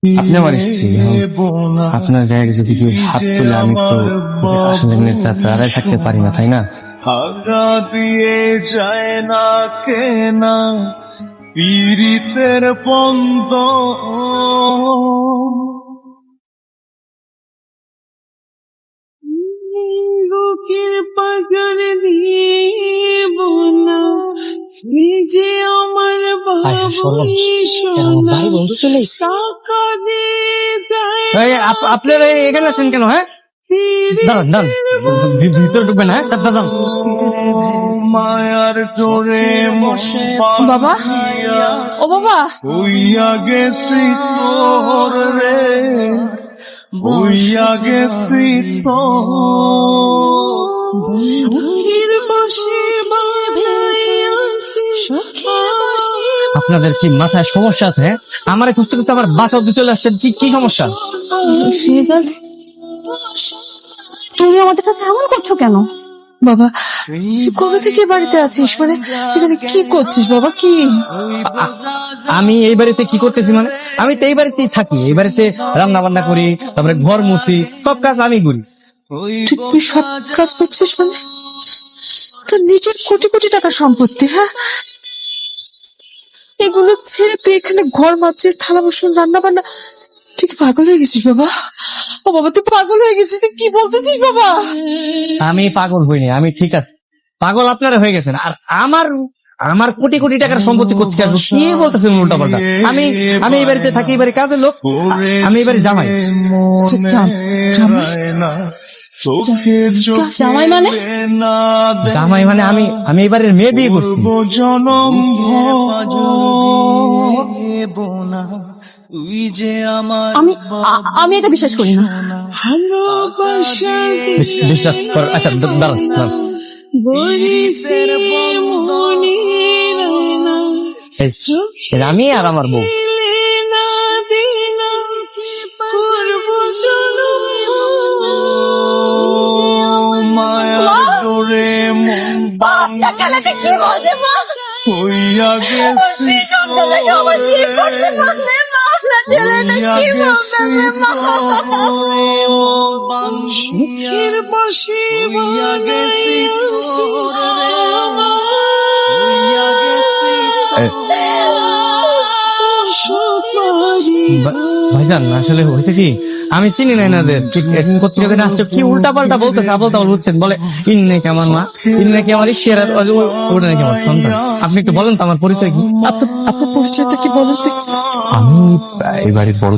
আপনি আমার স্ত্রী, আপনার গায়ে যদি কেউ হাত তুলে আমি তো আসলে নেতা দাঁড়ায় থাকতে পারি না, তাই না? আগা দিয়ে যায় না কেনা পীড়িতের পন্দ পাগল দিব না নিজে আমার ভাই বন্ধু চলে আপনারা এখানে আছেন কেন? হ্যাঁ, দাঁড়ান দাঁড়ান, ভিতরে ঢুকবেন। হ্যাঁ, দাঁড়ান। মায়ার জোরে মশে বাবা, ও বাবা, হইয়া গেছি তোর রে, হইয়া গেছি তোর বসে আপনাদের কি মাথায় সমস্যা আছে? হ্যাঁ, আমার খুঁজতে খুঁজতে আমার বাসা অব্দি চলে আসছেন, কি কি সমস্যা? রেজাল্ট, তুমি আমাদের কাছে এমন করছো কেন? বাবা, তুই কবে থেকে বাড়িতে আছিস? মানে এখানে কি করছিস বাবা? কি আমি এই বাড়িতে কি করতেছি? মানে আমি তো এই বাড়িতেই থাকি, এই বাড়িতে রান্না বান্না করি, তারপরে ঘর মুছি, সব কাজ আমি করি। তুই সব কাজ করছিস? মানে তোর নিজের কোটি কোটি টাকার সম্পত্তি, হ্যাঁ, এগুলো ছেড়ে তুই এখানে ঘর মাছিস, থালা বাসন, রান্না বান্না। তুই কি পাগল হয়ে গেছিস বাবা? ও বাবা, তুই পাগল হয়ে গেছিস? তুই কি বলতেছিস বাবা? আমি পাগল হইনি, আমি ঠিক আছে। পাগল আপনারা হয়ে গেছেন। আর আমার আমার কোটি কোটি টাকার সম্পত্তি করতে আসবো, কি বলতেছেন উল্টা পাল্টা? আমি আমি এই বাড়িতে থাকি, এই বাড়ি কাজের লোক, আমি এই বাড়ি জামাই। জামাই মানে? জামাই মানে আমি এই বাড়ির মেয়ে বিয়ে করছি। জনম আমি আমি এটা বিশ্বাস করি না। বিশ্বাস কর। আচ্ছা দাঁড়ান দাঁড়ান, এই আমি আর আমার বউ। কি বলছে মা? হইয়া গেছি ভাইজান, আসলে হয়েছে কি, আমি চিনি না এনাদের, ঠিক কোথেকে যেন আসছে, কি উল্টা পাল্টা বলতেছে, আবল তাবল বুঝছেন। বলে ইন নাকি আমার মা, ইন নাকি আমার ইশারা, ওটা নাকি আমার সন্তান। আপনি একটু বলেন তো আমার পরিচয় কি? আপনার পরিচয়টা কি বলেন তো? আমি এই বাড়ির বড়